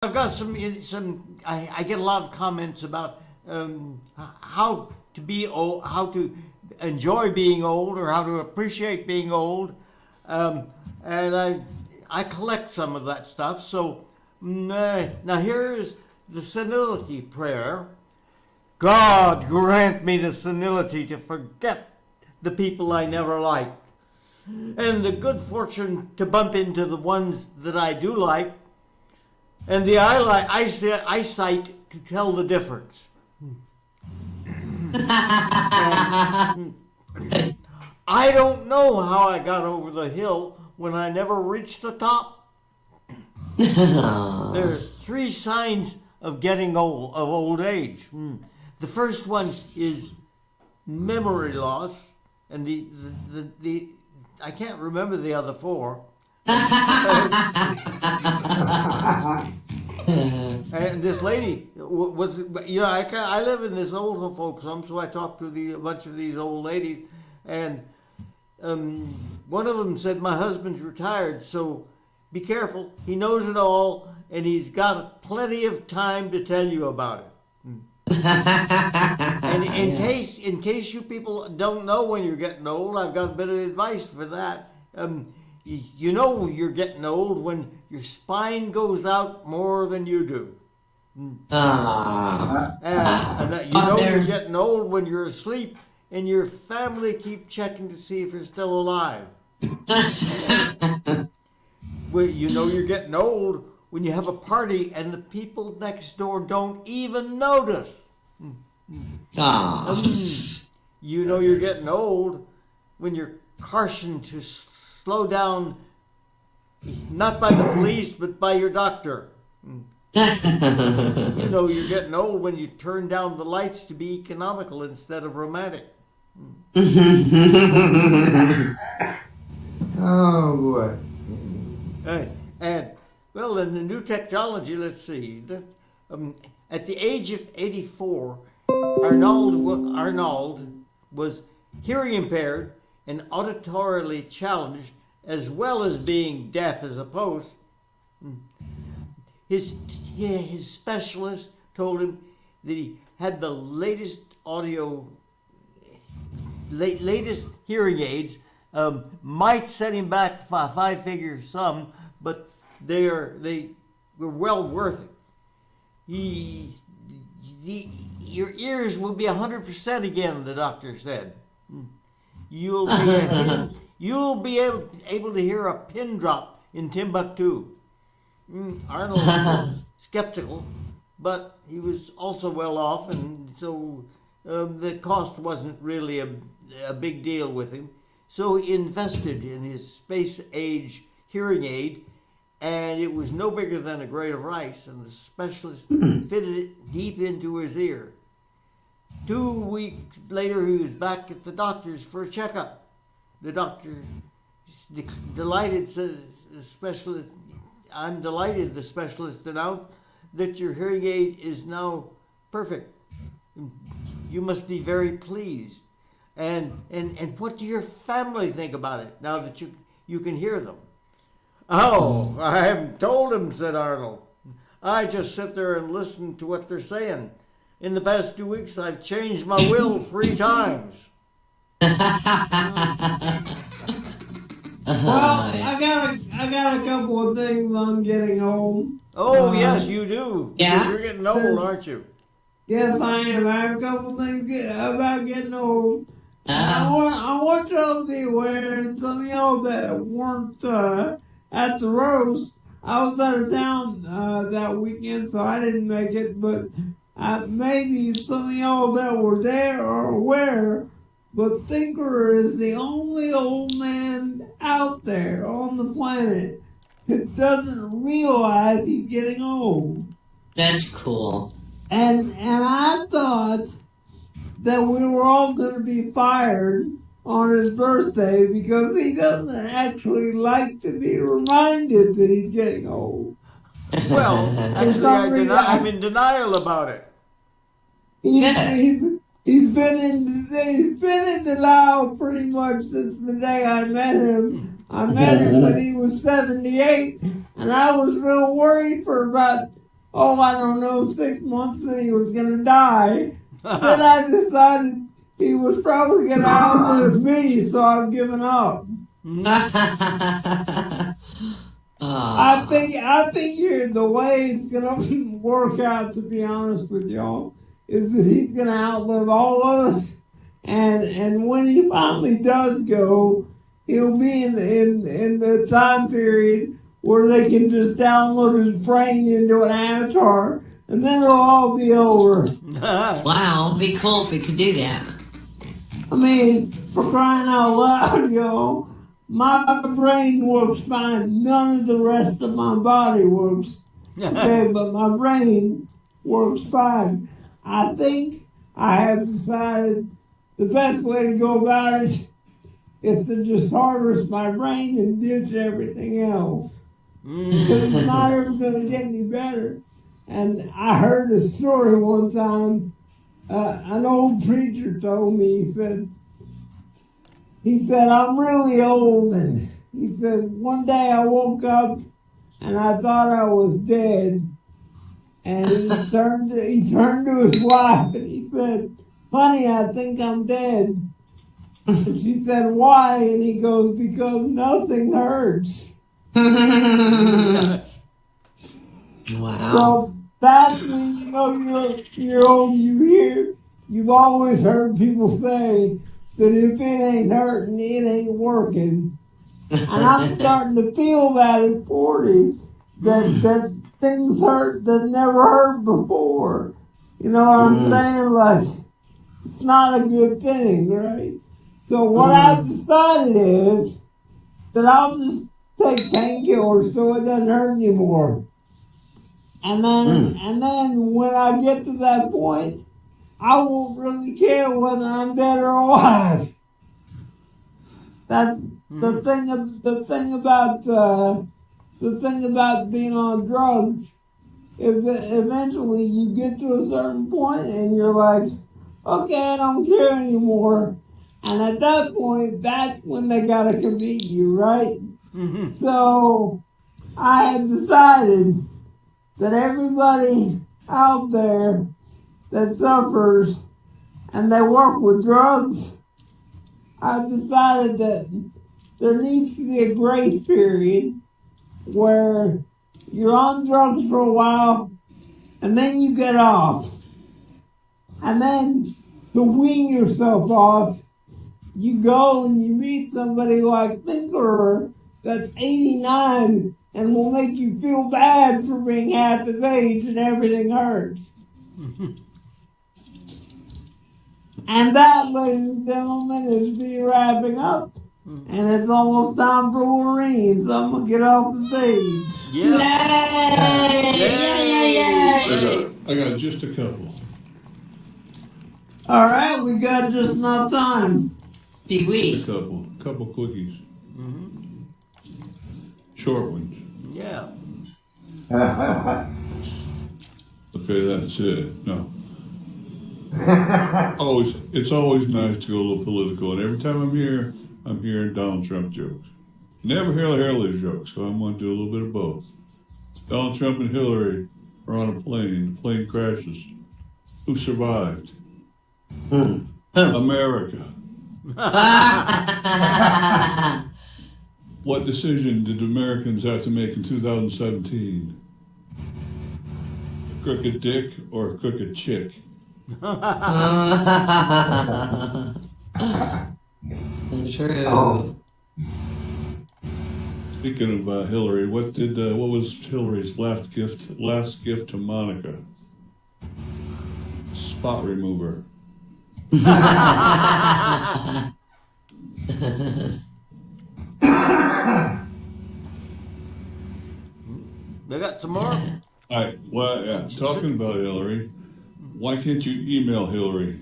I've got some. I get a lot of comments about how to be old, how to enjoy being old, or how to appreciate being old, and I collect some of that stuff. So now here is the senility prayer. God grant me the senility to forget the people I never liked, and the good fortune to bump into the ones that I do like, and the eyesight to tell the difference. I don't know how I got over the hill when I never reached the top. There are 3 signs of getting old, of old age. The first one is memory loss, and the I can't remember the other 4. And this lady was, I live in this old folks home, so I talked to a bunch of these old ladies, and one of them said, "My husband's retired, so be careful. He knows it all, and he's got plenty of time to tell you about it." And in case you people don't know when you're getting old, I've got a bit of advice for that. You know you're getting old when your spine goes out more than you do. And you know you're getting old when you're asleep and your family keep checking to see if you're still alive. Well, you know you're getting old when you have a party and the people next door don't even notice. You know you're getting old when you're cautioned to slow down, not by the police, but by your doctor. You know you're getting old when you turn down the lights to be economical instead of romantic. Oh, boy. And well, in the new technology, let's see. At the age of 84, Arnold was hearing impaired and auditorily challenged, as well as being deaf as a post. His specialist told him that he had the latest latest hearing aids. Might set him back 5-figure sum, but they were well worth it. Your ears will be 100% again, the doctor said. You'll be able to hear a pin drop in Timbuktu. Arnold was skeptical, but he was also well off, and so the cost wasn't really a big deal with him. So he invested in his space-age hearing aid, and it was no bigger than a grade of rice, and the specialist fitted it deep into his ear. 2 weeks later, he was back at the doctor's for a checkup. The doctor, delighted, says, "I'm delighted," the specialist announced, "that your hearing aid is now perfect. You must be very pleased. And what do your family think about it now that you can hear them?" "Oh, I haven't told them," said Arnold. "I just sit there and listen to what they're saying. In the past 2 weeks, I've changed my will 3 times. Well, I got a couple of things on getting old. Oh, yes, you do. Yeah? You're getting old, aren't you? Yes, I am. I have a couple of things about getting old. I want y'all to be aware, and some of y'all that weren't at the roast, I was out of town that weekend, so I didn't make it, but maybe some of y'all that were there are aware, but Thinker is the only old man out there on the planet that doesn't realize he's getting old. That's cool. And I thought that we were all going to be fired on his birthday because he doesn't actually like to be reminded that he's getting old. Well, actually, I'm in denial about it. He's been in denial pretty much since the day I met him. I met him when he was 78, and I was real worried for about I don't know, 6 months that he was going to die. Then I decided he was probably going to outlive me, so I've given up. I figure the way it's gonna work out, to be honest with y'all, is that he's gonna outlive all of us, and when he finally does go, he'll be in the time period where they can just download his brain into an avatar, and then it'll all be over. Wow, it'd be cool if we could do that. I mean, for crying out loud, y'all. My brain works fine. None of the rest of my body works. Okay, but my brain works fine. I think I have decided the best way to go about it is to just harvest my brain and ditch everything else. Because it's not ever going to get any better. And I heard a story one time. An old preacher told me, he said, I'm really old, and he said, one day I woke up and I thought I was dead. And he turned to his wife and he said, honey, I think I'm dead. And she said, why? And he goes, because nothing hurts. Wow. So that's when you know you're old. You've always heard people say, that if it ain't hurting, it ain't working. And I'm starting to feel that at 40, that things hurt that never hurt before. You know what I'm saying? Like, it's not a good thing, right? So what I've decided is that I'll just take painkillers so it doesn't hurt anymore. And then when I get to that point, I won't really care whether I'm dead or alive. That's the thing about being on drugs is that eventually you get to a certain point and you're like, okay, I don't care anymore. And at that point, that's when they gotta convict you, right? So I have decided that everybody out there that suffers and they work with drugs, I've decided that there needs to be a grace period where you're on drugs for a while and then you get off. And then to wean yourself off, you go and you meet somebody like Thinkerer that's 89 and will make you feel bad for being half his age and everything hurts. And that, ladies and gentlemen, is me wrapping up. And it's almost time for Wolverine, so I'm going to get off the stage. Yeah. Yay! I got just a couple. All right, we got just enough time. Do A we? couple quickies. Short ones. Yeah. Okay, that's it. No. It's always nice to go a little political, and every time I'm here, I'm hearing Donald Trump jokes. Never hear Hillary's jokes, so I'm going to do a little bit of both. Donald Trump and Hillary are on a plane. The plane crashes. Who survived? America. What decision did Americans have to make in 2017? A crooked dick or a crooked chick? True. Speaking of Hillary, what was Hillary's last gift to Monica? Spot remover. They got some more? Talking about Hillary, why can't you email Hillary?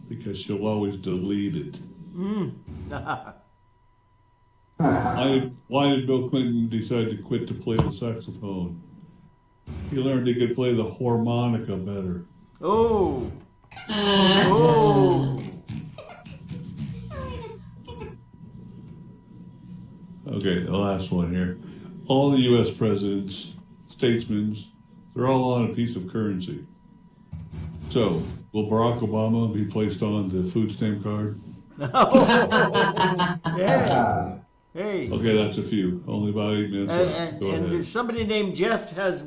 Because she'll always delete it. Why did Bill Clinton decide to quit to play the saxophone? He learned he could play the harmonica better. Oh. Oh. Okay, the last one here. All the U.S. presidents, statesmen They're all on a piece of currency. So, will Barack Obama be placed on the food stamp card? Yeah. Hey. Okay, that's a few. Only about 8 minutes left. Go And ahead. there's somebody named Jeff has